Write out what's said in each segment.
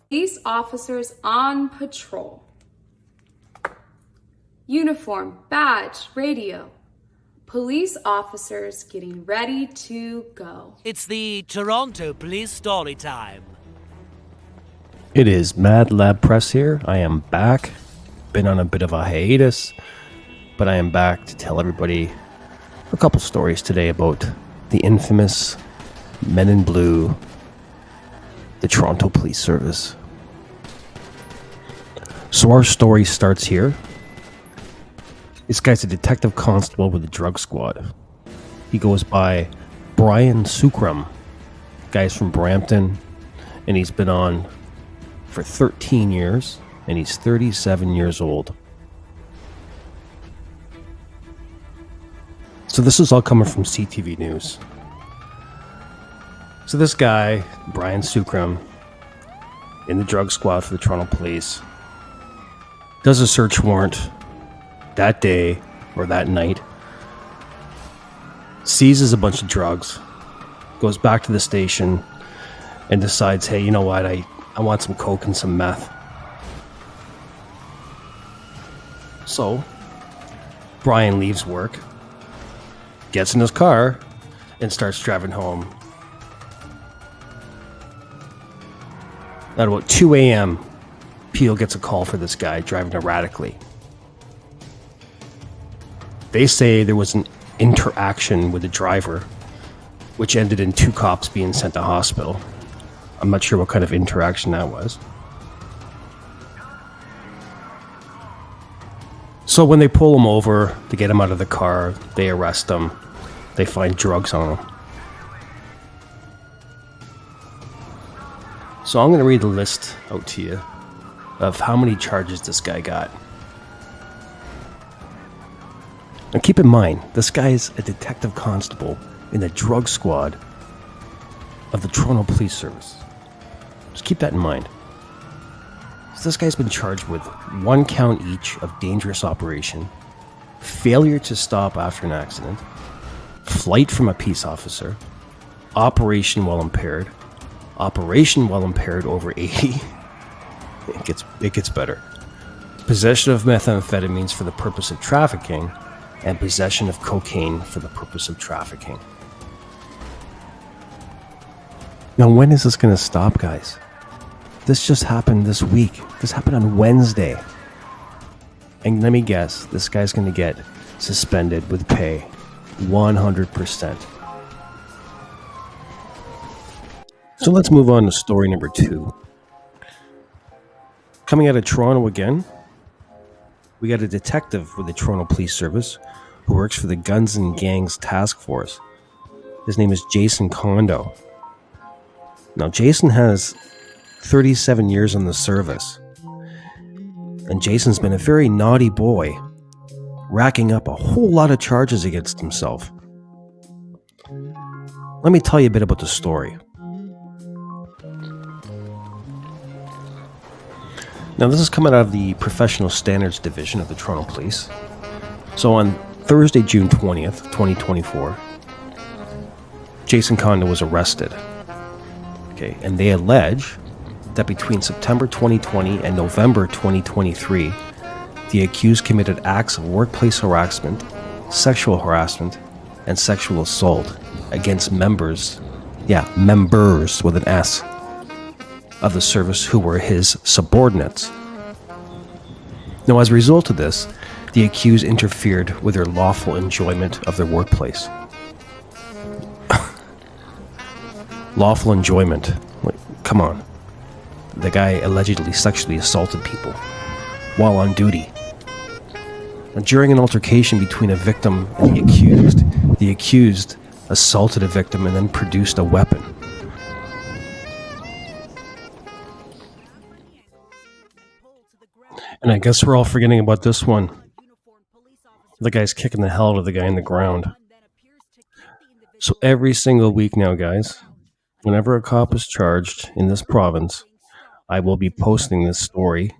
Police officers on patrol. Uniform, badge, radio. Police officers getting ready to go. It's the Toronto Police Story Time. It is MadLab Press here. I am back. Been on a bit of a hiatus, but I am back to tell everybody a couple stories today about the infamous Men in Blue, the Toronto Police Service. So our story starts here. This guy's a detective constable with the drug squad. He goes by Brian Sukram. Guy's from Brampton, and he's been on for 13 years, and he's 37 years old. So this is all coming from CTV News. So this guy, Brian Sukram, in the drug squad for the Toronto Police, does a search warrant that day or that night, seizes a bunch of drugs, goes back to the station, and decides, hey, you know what, I want some coke and some meth. So Brian leaves work, gets in his car, and starts driving home. At about 2 a.m., Peel gets a call for this guy driving erratically. They say there was an interaction with the driver, which ended in 2 cops being sent to hospital. I'm not sure what kind of interaction that was. So when they pull him over to get him out of the car, they arrest him. They find drugs on him. So I'm going to read the list out to you of how many charges this guy got. Now keep in mind, this guy is a detective constable in the drug squad of the Toronto Police Service. Just keep that in mind. So this guy's been charged with 1 count each of dangerous operation, failure to stop after an accident, flight from a peace officer, operation while impaired over 80. It gets better. Possession of methamphetamines for the purpose of trafficking, and possession of cocaine for the purpose of trafficking. Now, when is this going to stop, guys? This just happened this week. This happened on Wednesday. And let me guess, this guy's going to get suspended with pay 100%. So let's move on to story number 2. Coming out of Toronto again, we got a detective with the Toronto Police Service who works for the Guns and Gangs Task Force. His name is Jason Kondo. Now, Jason has 37 years on the service. And Jason's been a very naughty boy, racking up a whole lot of charges against himself. Let me tell you a bit about the story. Now, this is coming out of the Professional Standards Division of the Toronto Police. So on Thursday, June 20th, 2024, Jason Kondo was arrested. Okay, and they allege that between September 2020 and November 2023, the accused committed acts of workplace harassment, sexual harassment, and sexual assault against members with an S, of the service who were his subordinates. Now, as a result of this, the accused interfered with their lawful enjoyment of their workplace. Lawful enjoyment. Like, come on. The guy allegedly sexually assaulted people while on duty. And during an altercation between a victim and the accused assaulted a victim and then produced a weapon. And I guess we're all forgetting about this one. The guy's kicking the hell out of the guy in the ground. So every single week now, guys, Whenever a cop is charged in this province, I will be posting this story,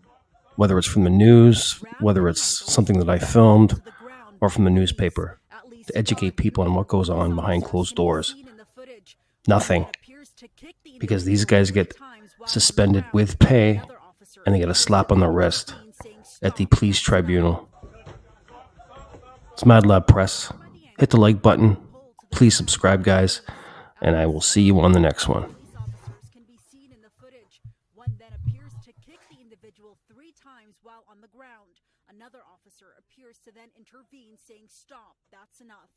whether it's from the news, whether it's something that I filmed, or from the newspaper, to educate people on what goes on behind closed doors. Nothing. Because these guys get suspended with pay, and they get a slap on the wrist at the police tribunal. It's MadLab Press. Hit the like button. Please subscribe, guys, and I will see you on the next one. Police officers can be seen in the footage. One then appears to kick the individual 3 times while on the ground. Another officer appears to then intervene, saying, "Stop, that's enough."